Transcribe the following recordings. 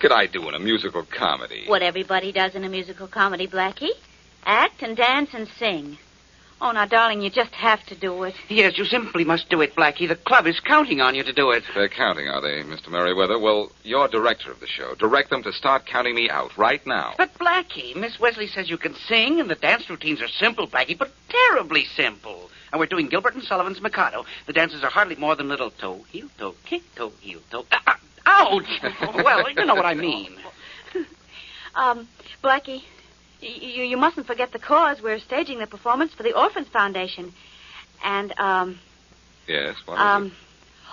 could I do in a musical comedy? What everybody does in a musical comedy, Blackie. Act and dance and sing. Oh, now, darling, you just have to do it. Yes, you simply must do it, Blackie. The club is counting on you to do it. They're counting, are they, Mr. Merriweather? Well, you're director of the show. Direct them to start counting me out right now. But, Blackie, Miss Wesley says you can sing, and the dance routines are simple, Blackie, but terribly simple. And we're doing Gilbert and Sullivan's Mikado. The dances are hardly more than little toe, heel, toe, kick, toe, heel, toe. Ouch! Well, you know what I mean. Blackie, you mustn't forget the cause. We're staging the performance for the Orphans Foundation. And, Yes, what is it?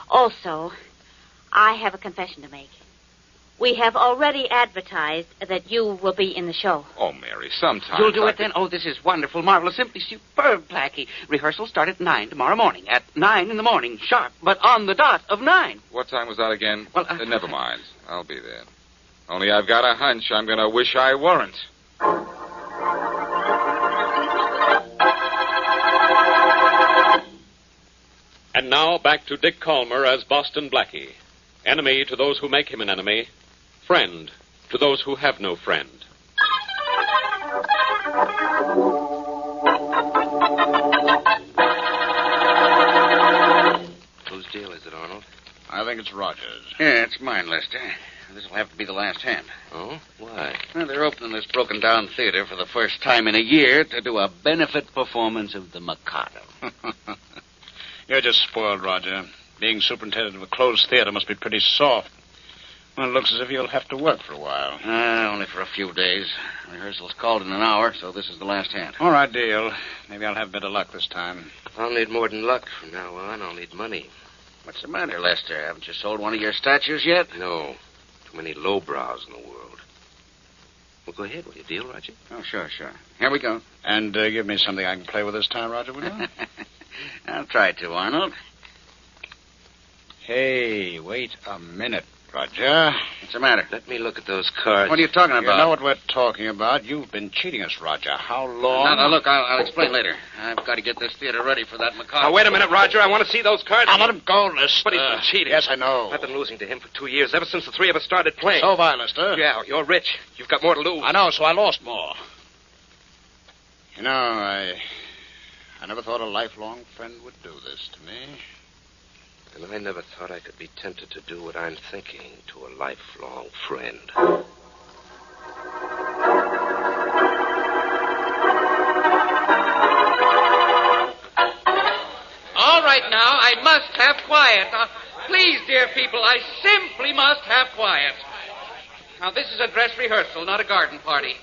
Also, I have a confession to make. We have already advertised that you will be in the show. Oh, Mary, sometimes You'll do it then? Oh, this is wonderful, marvelous, simply superb, Blackie. Rehearsals start at 9 tomorrow morning. At 9 in the morning, sharp, but on the dot of 9. What time was that again? Well, never mind. I'll be there. Only I've got a hunch I'm going to wish I weren't. And now back to Dick Calmer as Boston Blackie. Enemy to those who make him an enemy. Friend to those who have no friend. Whose deal is it, Arnold? I think it's Rogers. Yeah, it's mine, Lester. This will have to be the last hand. Oh? Why? Well, they're opening this broken-down theater for the first time in a year to do a benefit performance of the Mikado. You're just spoiled, Roger. Being superintendent of a closed theater must be pretty soft. Well, it looks as if you'll have to work for a while. Only for a few days. Rehearsal's called in an hour, so this is the last hand. All right, deal. Maybe I'll have better luck this time. I'll need more than luck from now on. I'll need money. What's the matter, Lester? Haven't you sold one of your statues yet? No. Too many lowbrows in the world. Well, go ahead. Will you deal, Roger? Oh, sure. Here we go. And give me something I can play with this time, Roger, will you? I'll try to, Arnold. Hey, wait a minute, Roger. What's the matter? Let me look at those cards. What are you talking about? You know what we're talking about. You've been cheating us, Roger. How long? No, look, I'll explain later. I've got to get this theater ready for that Mikado. Now, wait a minute, Roger. I want to see those cards. I'll let him go, Lester. But he's been cheating. Yes, I know. I've been losing to him for 2 years, ever since the three of us started playing. So have I, Lester. Yeah, you're rich. You've got more to lose. I know, so I lost more. You know, I never thought a lifelong friend would do this to me. And I never thought I could be tempted to do what I'm thinking to a lifelong friend. All right, now, I must have quiet. Now, please, dear people, I simply must have quiet. Now, this is a dress rehearsal, not a garden party.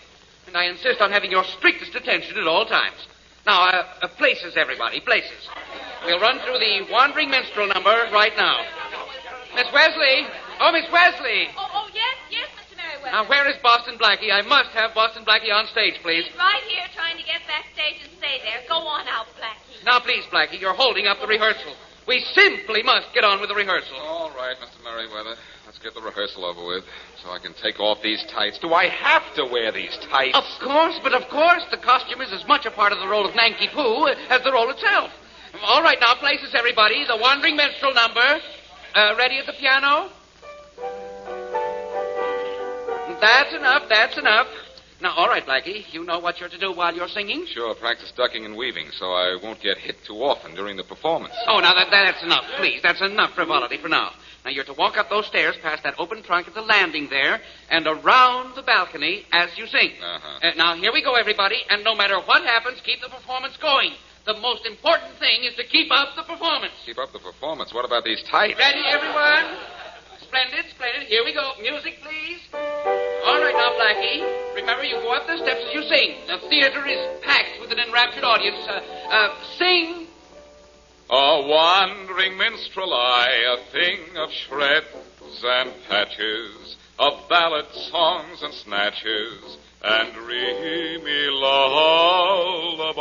And I insist on having your strictest attention at all times. Now, places, everybody, places. We'll run through the Wandering Minstrel number right now. Miss Wesley! Oh, Miss Wesley! Oh, yes, Mr. Merriweather. Now, where is Boston Blackie? I must have Boston Blackie on stage, please. He's right here trying to get backstage and stay there. Go on out, Blackie. Now, please, Blackie, you're holding up the rehearsal. We simply must get on with the rehearsal. All right, Mr. Merriweather. Let's get the rehearsal over with so I can take off these tights. Do I have to wear these tights? Of course, the costume is as much a part of the role of Nanky Poo as the role itself. All right, now, places, everybody. The Wandering Minstrel number. Ready at the piano? That's enough. Now, all right, Blackie, you know what you're to do while you're singing? Sure, practice ducking and weaving so I won't get hit too often during the performance. Oh, now, that's enough, please. That's enough frivolity for now. Now, you're to walk up those stairs past that open trunk at the landing there and around the balcony as you sing. Uh-huh. Now, here we go, everybody, and no matter what happens, keep the performance going. The most important thing is to keep up the performance. Keep up the performance. What about these tights? Ready, everyone? Splendid. Here we go. Music, please. All right, now, Blackie. Remember, you go up the steps as you sing. The theater is packed with an enraptured audience. Sing. A wandering minstrel I, a thing of shreds and patches, of ballad songs and snatches, and dreamy lullaby.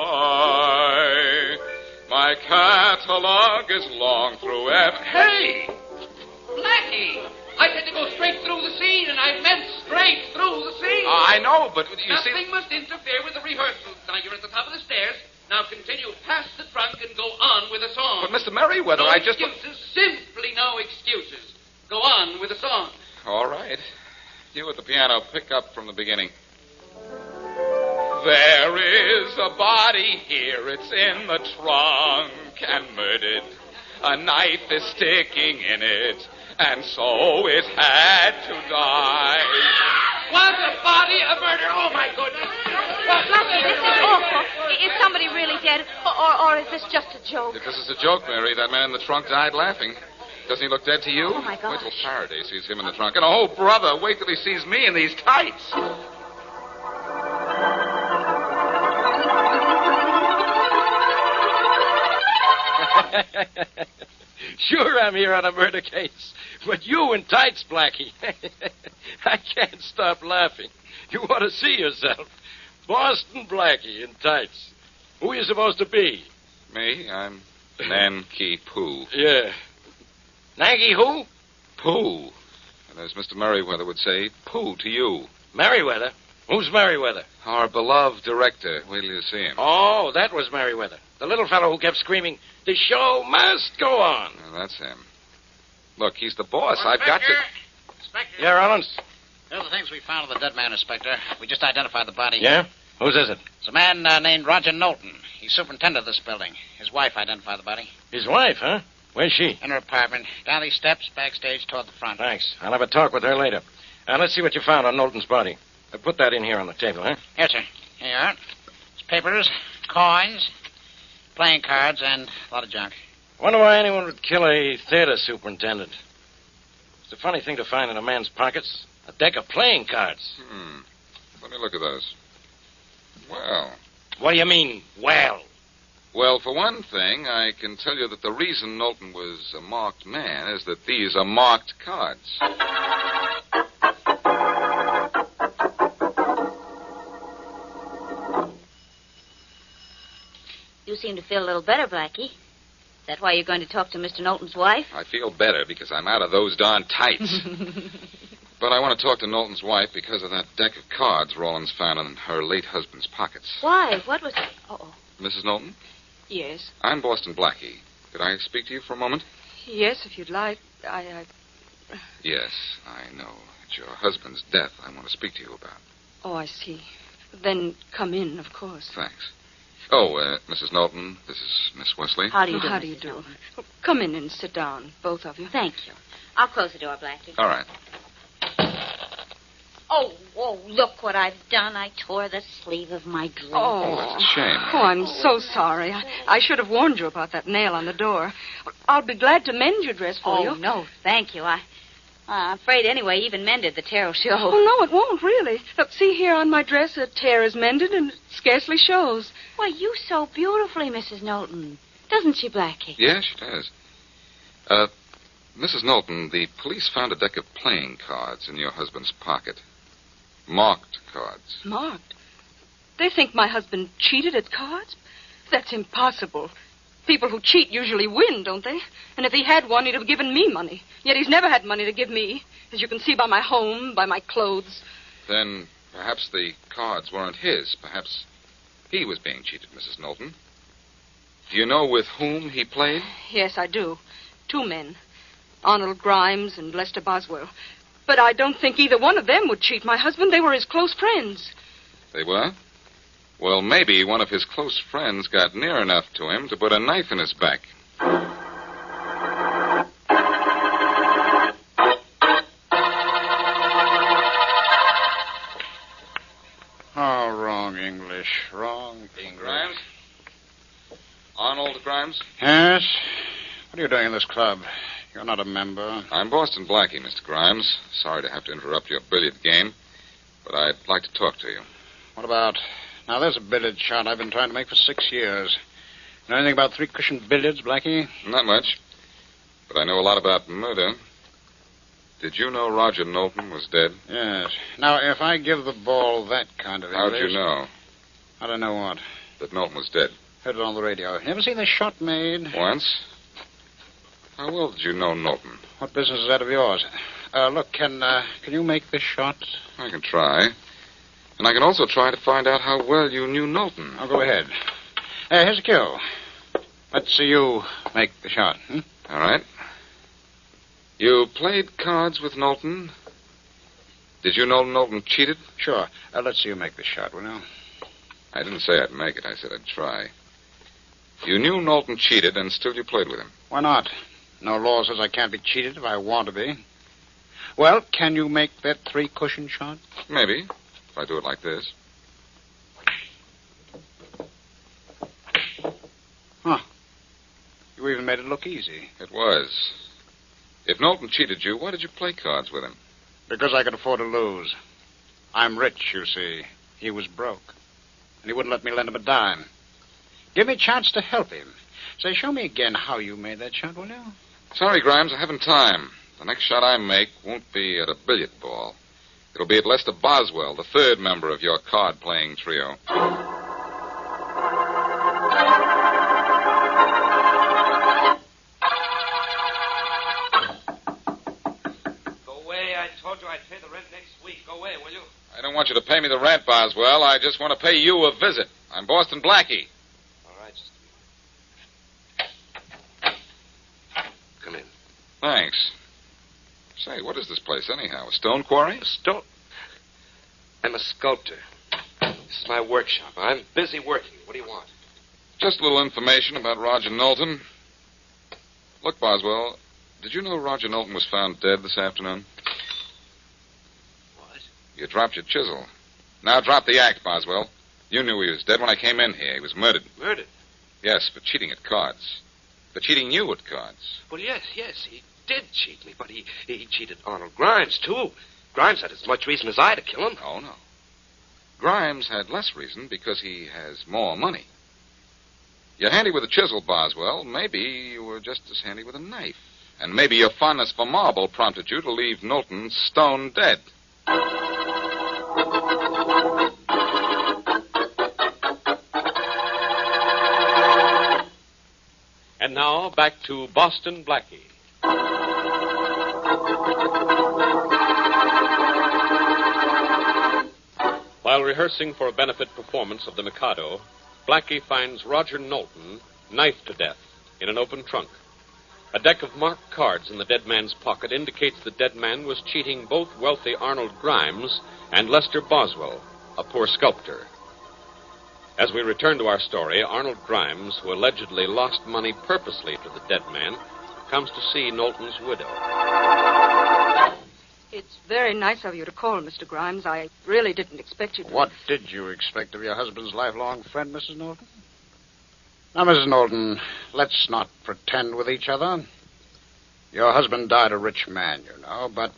My catalogue is long through Hey! Blackie! I said to go straight through the scene, and I meant straight through the scene. I know, but you see... Nothing must interfere with the rehearsal. Now, you're at the top of the stairs. Now continue past the trunk and go on with the song. But, Mr. Merriweather, no I just... excuses, simply no excuses. Go on with the song. All right. You at the piano, pick up from the beginning. There is a body here, it's in the trunk and murdered. A knife is sticking in it, and so it had to die. Was the body a murder? Oh, my goodness. Blackie, this is awful. Is somebody really dead, or is this just a joke? If this is a joke, Mary, that man in the trunk died laughing. Doesn't he look dead to you? Oh, my gosh. Wait till Faraday sees him in the trunk. And, oh, brother, wait till he sees me in these tights. Sure, I'm here on a murder case. But you in tights, Blackie. I can't stop laughing. You ought to see yourself. Boston Blackie in tights. Who are you supposed to be? Me? I'm Nanki Pooh. Yeah. Nanky who? Pooh. And as Mr. Merriweather would say, Pooh to you. Merriweather? Who's Merriweather? Our beloved director. Wait till you see him. Oh, that was Merriweather. The little fellow who kept screaming, "The show must go on." Well, that's him. Look, he's the boss. I've got to... Inspector. Yeah, Rollins? They're the things we found on the dead man, Inspector. We just identified the body. Yeah? Whose is it? It's a man named Roger Knowlton. He's superintendent of this building. His wife identified the body. His wife, huh? Where's she? In her apartment. Down these steps, backstage toward the front. Thanks. I'll have a talk with her later. Let's see what you found on Knowlton's body. Put that in here on the table, huh? Here, sir. Here you are. It's papers, coins, playing cards, and a lot of junk. Wonder why anyone would kill a theater superintendent. It's a funny thing to find in a man's pockets. A deck of playing cards. Let me look at those. Well... What do you mean, well? Well, for one thing, I can tell you that the reason Knowlton was a marked man is that these are marked cards. You seem to feel a little better, Blackie. Is that why you're going to talk to Mr. Knowlton's wife? I feel better because I'm out of those darn tights. But I want to talk to Knowlton's wife because of that deck of cards Rollins found in her late husband's pockets. Why? What was it? Uh-oh. Mrs. Knowlton? Yes. I'm Boston Blackie. Could I speak to you for a moment? Yes, if you'd like. Yes, I know. It's your husband's death I want to speak to you about. Oh, I see. Then come in, of course. Thanks. Oh, Mrs. Knowlton, this is Miss Wesley. How do you do? How do you do? Oh, come in and sit down, both of you. Thank you. I'll close the door, Blackie. All right. Oh, look what I've done. I tore the sleeve of my dress. Oh, that's a shame. Oh, I'm so sorry. I should have warned you about that nail on the door. I'll be glad to mend your dress for you. Oh, no, thank you. I'm afraid anyway, even mended, the tear will show. Oh, no, it won't, really. Look, see here on my dress, a tear is mended and it scarcely shows. Why, you sew beautifully, Mrs. Knowlton. Doesn't she, Blackie? Yes, she does. Mrs. Knowlton, the police found a deck of playing cards in your husband's pocket. Marked cards. Marked? They think my husband cheated at cards? That's impossible. People who cheat usually win, don't they? And if he had won, he'd have given me money. Yet he's never had money to give me, as you can see by my home, by my clothes. Then perhaps the cards weren't his. Perhaps he was being cheated, Mrs. Knowlton. Do you know with whom he played? Yes, I do. 2 men. Arnold Grimes and Lester Boswell. But I don't think either one of them would cheat my husband. They were his close friends. They were? Well, maybe one of his close friends got near enough to him to put a knife in his back. Oh, wrong English. Wrong English. Grimes? Arnold Grimes? Yes? What are you doing in this club? You're not a member. I'm Boston Blackie, Mr. Grimes. Sorry to have to interrupt your billiard game, but I'd like to talk to you. What about... Now, there's a billiard shot I've been trying to make for 6 years. Know anything about 3-cushion billiards, Blackie? Not much, but I know a lot about murder. Did you know Roger Knowlton was dead? Yes. Now, if I give the ball that kind of How'd English... you know? How'd I know what? That Knowlton was dead. Heard it on the radio. You ever seen this shot made? Once? How well did you know Knowlton? What business is that of yours? Look, can you make this shot? I can try. And I can also try to find out how well you knew Knowlton. I'll go ahead. Here's a cue. Let's see you make the shot. All right. You played cards with Knowlton Did you know Knowlton cheated? Sure. Let's see you make the shot, will you? I didn't say I'd make it. I said I'd try. You knew Knowlton cheated, and still you played with him. Why not? No law says I can't be cheated if I want to be. Well, can you make that 3-cushion shot? Maybe, if I do it like this. Huh. You even made it look easy. It was. If Knowlton cheated you, why did you play cards with him? Because I could afford to lose. I'm rich, you see. He was broke. And he wouldn't let me lend him a dime. Give me a chance to help him. Say, show me again how you made that shot, will you? Sorry, Grimes, I haven't time. The next shot I make won't be at a billiard ball. It'll be at Lester Boswell, the third member of your card-playing trio. I told you I'd pay the rent next week. Go away, will you? I don't want you to pay me the rent, Boswell. I just want to pay you a visit. I'm Boston Blackie. All right, just a minute. Come in. Thanks. Say, what is this place anyhow? A stone quarry? I'm a sculptor. This is my workshop. I'm busy working. What do you want? Just a little information about Roger Knowlton. Look, Boswell, did you know Roger Knowlton was found dead this afternoon? You dropped your chisel. Now drop the act, Boswell. You knew he was dead when I came in here. He was murdered. Murdered? Yes, for cheating at cards. For cheating you at cards. Well, yes, he did cheat me, but he cheated Arnold Grimes, too. Grimes had as much reason as I to kill him. Oh, no. Grimes had less reason because he has more money. You're handy with a chisel, Boswell. Maybe you were just as handy with a knife. And maybe your fondness for marble prompted you to leave Knowlton stone dead. And now, back to Boston Blackie. While rehearsing for a benefit performance of The Mikado, Blackie finds Roger Knowlton knifed to death in an open trunk. A deck of marked cards in the dead man's pocket indicates the dead man was cheating both wealthy Arnold Grimes and Lester Boswell, a poor sculptor. As we return to our story, Arnold Grimes, who allegedly lost money purposely to the dead man, comes to see Knowlton's widow. It's very nice of you to call, Mr. Grimes. I really didn't expect you to. What did you expect of your husband's lifelong friend, Mrs. Knowlton? Now, Mrs. Knowlton, let's not pretend with each other. Your husband died a rich man, you know, but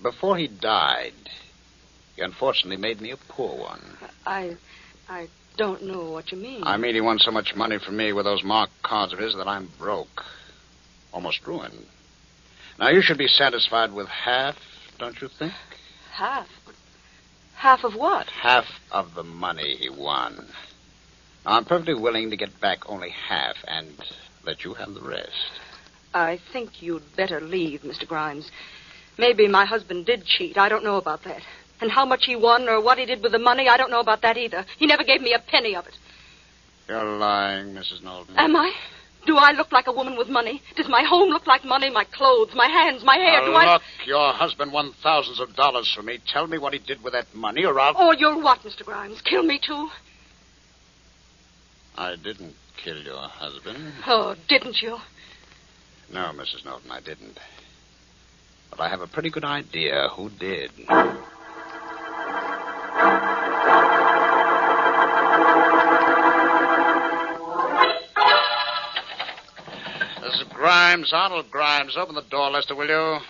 before he died, he unfortunately made me a poor one. I don't know what you mean. I mean, he won so much money from me with those marked cards of his that I'm broke. Almost ruined. Now, you should be satisfied with half, don't you think? Half? Half of what? Half of the money he won. Now, I'm perfectly willing to get back only half and let you have the rest. I think you'd better leave, Mr. Grimes. Maybe my husband did cheat. I don't know about that. And how much he won or what he did with the money, I don't know about that either. He never gave me a penny of it. You're lying, Mrs. Knowlton. Am I? Do I look like a woman with money? Does my home look like money? My clothes, my hands, my hair, Look, your husband won thousands of dollars from me. Tell me what he did with that money or I'll... Oh, you'll what, Mr. Grimes? Kill me, too? I didn't kill your husband. Oh, didn't you? No, Mrs. Knowlton, I didn't. But I have a pretty good idea who did. This is Grimes, Arnold Grimes. Open the door, Lester, will you?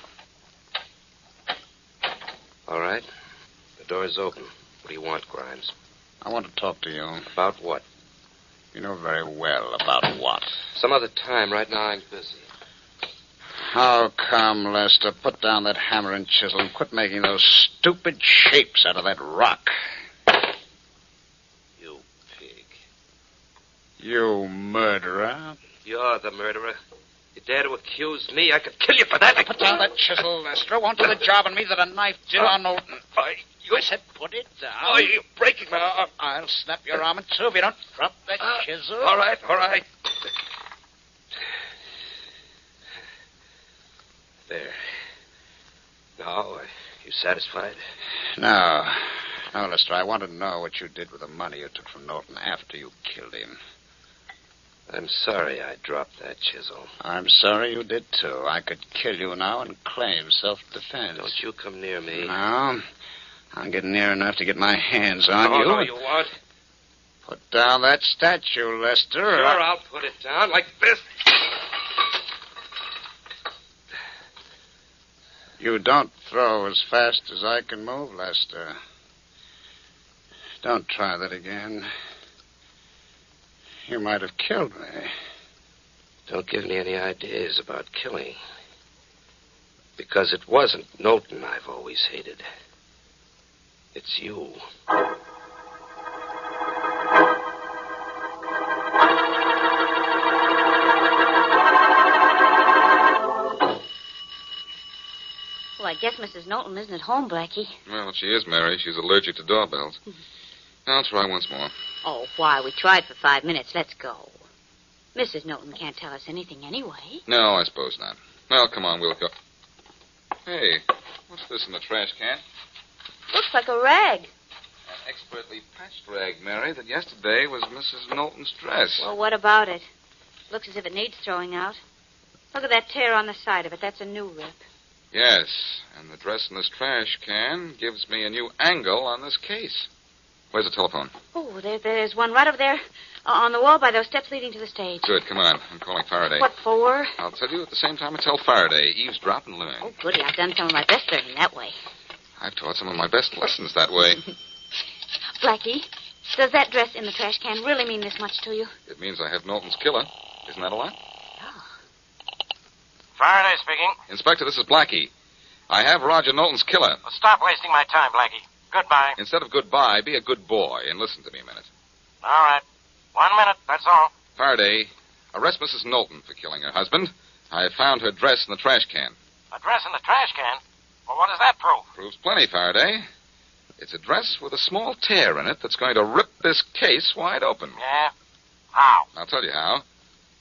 All right. The door's open. What do you want, Grimes? I want to talk to you. About what? You know very well about what. Some other time. Right now, I'm busy. How come, Lester? Put down that hammer and chisel and quit making those stupid shapes out of that rock. You pig. You murderer. You're the murderer. You dare to accuse me? I could kill you for that. Put down that chisel, Lester. Won't do the job on me that a knife did on Knowlton. I said put it down. Oh, you're breaking my arm. I'll snap your arm in two if you don't drop that chisel. All right. There. Now, I You satisfied? No. No, Lester, I want to know what you did with the money you took from Norton after you killed him. I'm sorry I dropped that chisel. I'm sorry you did, too. I could kill you now and claim self-defense. Don't you come near me. No. I'll get near enough to get my hands on you. No, you won't. Put down that statue, Lester. Sure, I'll put it down like this. You don't throw as fast as I can move, Lester. Don't try that again. You might have killed me. Don't give me any ideas about killing. Because it wasn't Knowlton I've always hated. It's you. Well, I guess Mrs. Knowlton isn't at home, Blackie. Well, she is, Mary. She's allergic to doorbells. I'll try once more. Oh, why? We tried for 5 minutes. Let's go. Mrs. Knowlton can't tell us anything anyway. No, I suppose not. Well, come on, we'll go. Hey, what's this in the trash can? Looks like a rag. An expertly patched rag, Mary, that yesterday was Mrs. Knowlton's dress. Well, what about it? Looks as if it needs throwing out. Look at that tear on the side of it. That's a new rip. Yes, and the dress in this trash can gives me a new angle on this case. Where's the telephone? Oh, there's one right over there on the wall by those steps leading to the stage. Good, come on. I'm calling Faraday. What for? I'll tell you at the same time I tell Faraday. Eavesdrop and learn. Oh, goody. I've done some of my best learning that way. I've taught some of my best lessons that way. Blackie, does that dress in the trash can really mean this much to you? It means I have Knowlton's killer. Isn't that a lot? Faraday speaking. Inspector, this is Blackie. I have Roger Knowlton's killer. Well, stop wasting my time, Blackie. Goodbye. Instead of goodbye, be a good boy and listen to me a minute. All right. 1 minute, that's all. Faraday, arrest Mrs. Knowlton for killing her husband. I found her dress in the trash can. A dress in the trash can? Well, what does that prove? Proves plenty, Faraday. It's a dress with a small tear in it that's going to rip this case wide open. Yeah? How? I'll tell you how.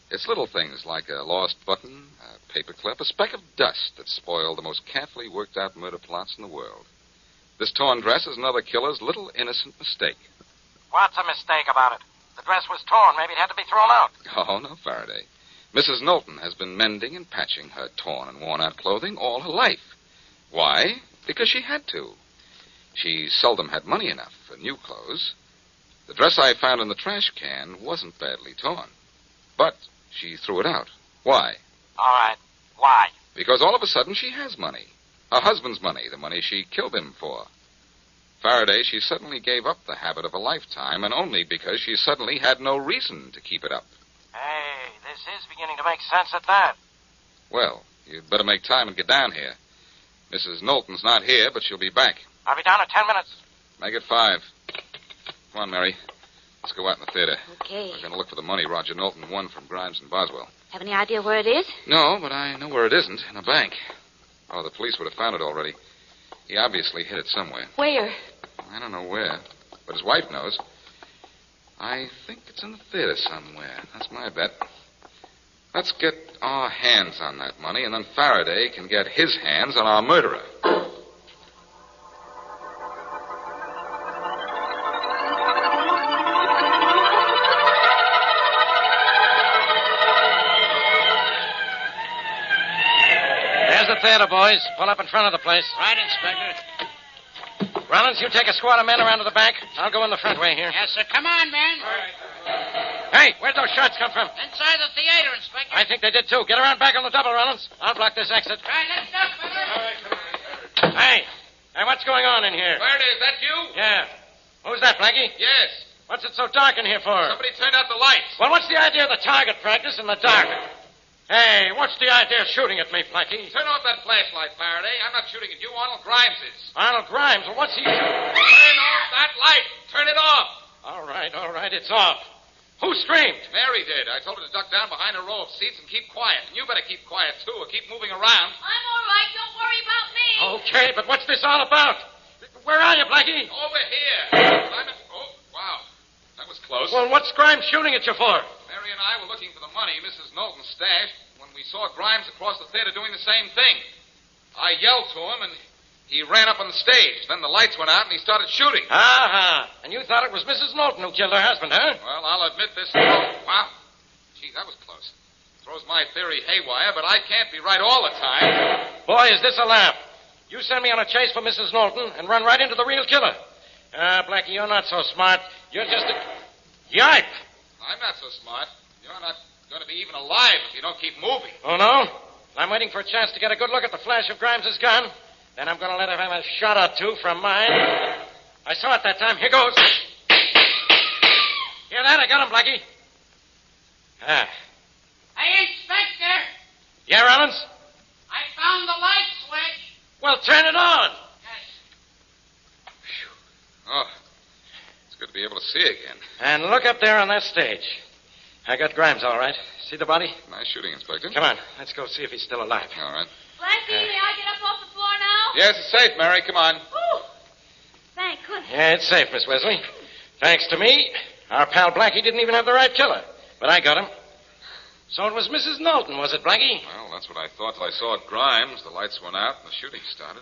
It's little things like a lost button, a paperclip, a speck of dust that spoil the most carefully worked out murder plots in the world. This torn dress is another killer's little innocent mistake. What's a mistake about it? The dress was torn. Maybe it had to be thrown out. Oh, no, Faraday. Mrs. Knowlton has been mending and patching her torn and worn-out clothing all her life. Why? Because she had to. She seldom had money enough for new clothes. The dress I found in the trash can wasn't badly torn. But she threw it out. Why? All right. Why? Because all of a sudden she has money. Her husband's money, the money she killed him for. Faraday, she suddenly gave up the habit of a lifetime, and only because she suddenly had no reason to keep it up. Hey, this is beginning to make sense at that. Well, you'd better make time and get down here. Mrs. Knowlton's not here, but she'll be back. I'll be down in 10 minutes. Make it 5. Come on, Mary. Let's go out in the theater. Okay. We're going to look for the money Roger Knowlton won from Grimes and Boswell. Have any idea where it is? No, but I know where it isn't. In a bank. Oh, the police would have found it already. He obviously hid it somewhere. Where? I don't know where, but his wife knows. I think it's in the theater somewhere. That's my bet. Let's get our hands on that money, and then Faraday can get his hands on our murderer. There's the theater, boys. Pull up in front of the place. Right, Inspector. Rollins, you take a squad of men around to the back. I'll go in the front way here. Yes, sir. Come on, men. Hey, where'd those shots come from? Inside the theater, Inspector. I think they did, too. Get around back on the double, Rollins. I'll block this exit. Right, let's go, fella. Hey, what's going on in here? Faraday, is that you? Yeah. Who's that, Blackie? Yes. What's it so dark in here for? Somebody turned out the lights. Well, what's the idea of the target practice in the dark? Hey, what's the idea of shooting at me, Blackie? Turn off that flashlight, Faraday. I'm not shooting at you. Arnold Grimes is. Arnold Grimes? Well, what's he shooting? Turn off that light. Turn it off. All right, it's off. Who screamed? Mary did. I told her to duck down behind a row of seats and keep quiet. And you better keep quiet, too, or keep moving around. I'm all right. Don't worry about me. Okay, but what's this all about? Where are you, Blackie? Over here. Oh, wow. That was close. Well, what's Grimes shooting at you for? Mary and I were looking for the money Mrs. Knowlton stashed when we saw Grimes across the theater doing the same thing. I yelled to him, and He ran up on the stage. Then the lights went out and he started shooting. And you thought it was Mrs. Knowlton who killed her husband, huh? Well, I'll admit this. Wow. Gee, that was close. Throws my theory haywire, but I can't be right all the time. Boy, is this a laugh. You send me on a chase for Mrs. Knowlton and run right into the real killer. Blackie, you're not so smart. You're just a... Yipe! I'm not so smart. You're not going to be even alive if you don't keep moving. Oh, no? I'm waiting for a chance to get a good look at the flash of Grimes' gun. Then I'm going to let him have a shot or two from mine. I saw it that time. Here goes. Hear that? I got him, Blackie. Hey, Inspector! Yeah, Rollins? I found the light switch. Well, turn it on. Oh, it's good to be able to see again. And look up there on that stage. I got Grimes, all right. See the body? Nice shooting, Inspector. Come on. Let's go see if he's still alive. All right. Blackie, may I get up off the floor now? Yes, it's safe, Mary. Come on. Ooh. Thank goodness. Yeah, it's safe, Miss Wesley. Thanks to me, our pal Blackie didn't even have the right killer. But I got him. So it was Mrs. Knowlton, was it, Blackie? Well, that's what I thought till I saw Grimes. The lights went out and the shooting started.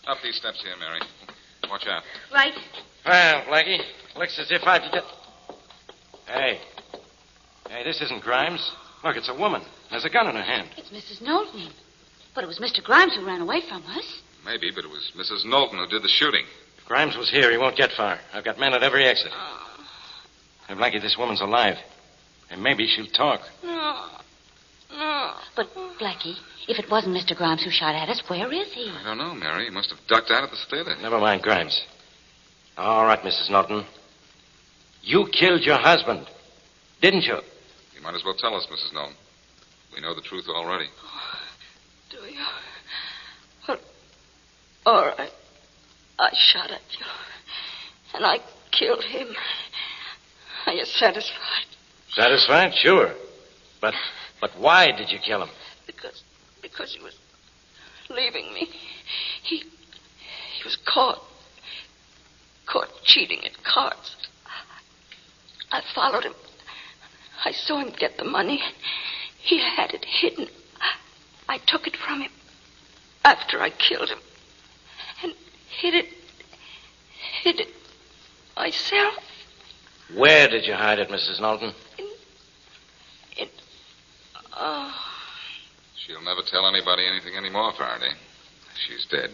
Up these steps here, Mary. Watch out. Right. Well, Blackie, looks as if I'd get... Hey, this isn't Grimes. Look, it's a woman. There's a gun in her hand. It's Mrs. Knowlton. But it was Mr. Grimes who ran away from us. Maybe, but it was Mrs. Knowlton who did the shooting. If Grimes was here, he won't get far. I've got men at every exit. Hey, Blackie, this woman's alive. And maybe she'll talk. No. But, Blackie, if it wasn't Mr. Grimes who shot at us, where is he? I don't know, Mary. He must have ducked out of the theater. Never mind Grimes. All right, Mrs. Knowlton. You killed your husband, didn't you? You might as well tell us, Mrs. Knowlton. We know the truth already. Do you? Well, all right. I shot at you. And I killed him. Are you satisfied? Satisfied? Sure. But why did you kill him? Because he was leaving me. He was caught cheating at cards. I followed him. I saw him get the money. He had it hidden. I took it from him after I killed him and hid it myself. Where did you hide it, Mrs. Knowlton? She'll never tell anybody anything anymore, Faraday. She's dead.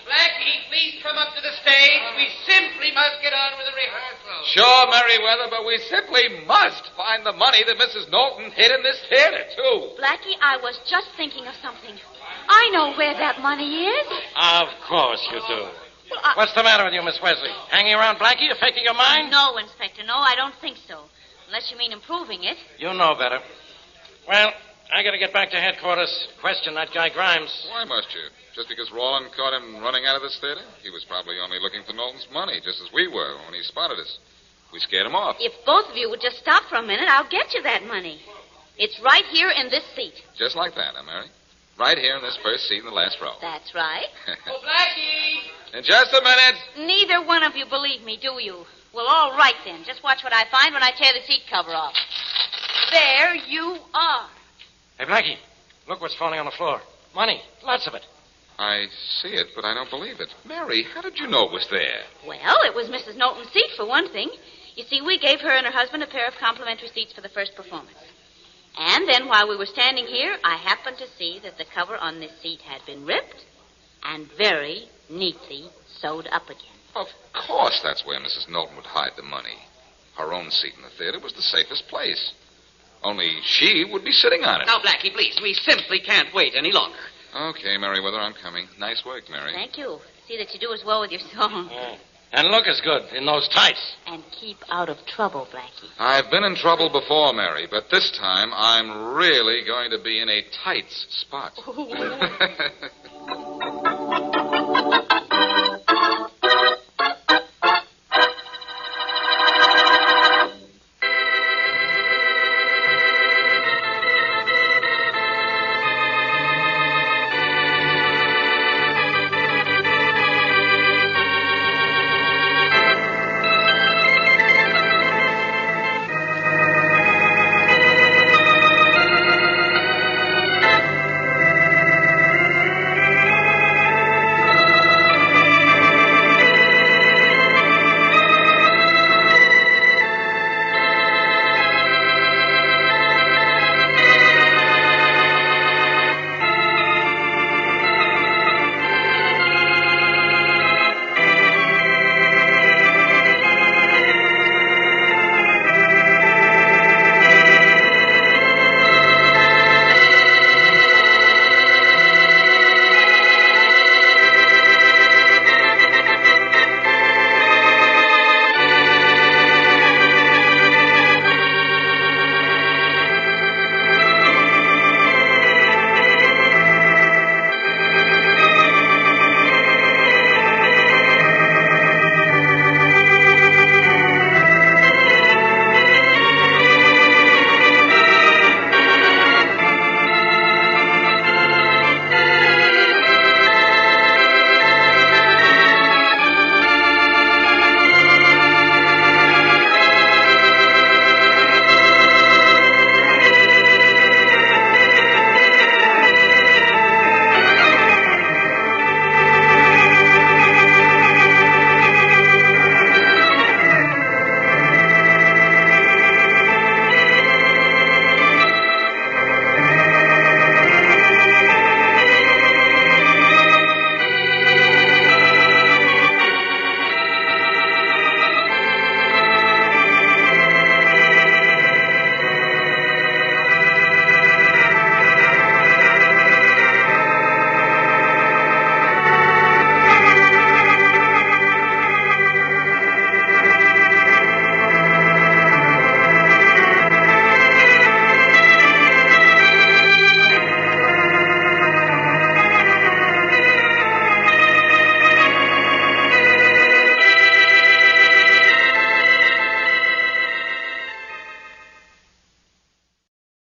Blackie, please come up to the stage. We simply must get on with the rehearsal. Sure, Merriweather, but we simply must find the money that Mrs. Knowlton hid in this theater, too. Blackie, I was just thinking of something. I know where that money is. Of course you do. What's the matter with you, Miss Wesley? Hanging around Blackie, affecting your mind? No, Inspector, no, I don't think so. Unless you mean improving it. You know better. Well, I gotta get back to headquarters. Question that guy Grimes. Why must you? Just because Rawlin caught him running out of this theater? He was probably only looking for Knowlton's money, just as we were when he spotted us. We scared him off. If both of you would just stop for a minute, I'll get you that money. It's right here in this seat. Just like that, huh, Mary? Right here in this first seat in the last row. That's right. Oh, Blackie! In just a minute. Neither one of you believe me, do you? Well, all right then. Just watch what I find when I tear the seat cover off. There you are. Hey, Blackie, look what's falling on the floor. Money. Lots of it. I see it, but I don't believe it. Mary, how did you know it was there? Well, it was Mrs. Knowlton's seat, for one thing. You see, we gave her and her husband a pair of complimentary seats for the first performance. And then while we were standing here, I happened to see that the cover on this seat had been ripped and very neatly sewed up again. Of course that's where Mrs. Knowlton would hide the money. Her own seat in the theater was the safest place. Only she would be sitting on it. Now, Blackie, please, we simply can't wait any longer. Okay, Merriweather, I'm coming. Nice work, Mary. Thank you. See that you do as well with your song. And look as good in those tights. And keep out of trouble, Blackie. I've been in trouble before, Mary, but this time I'm really going to be in a tights spot.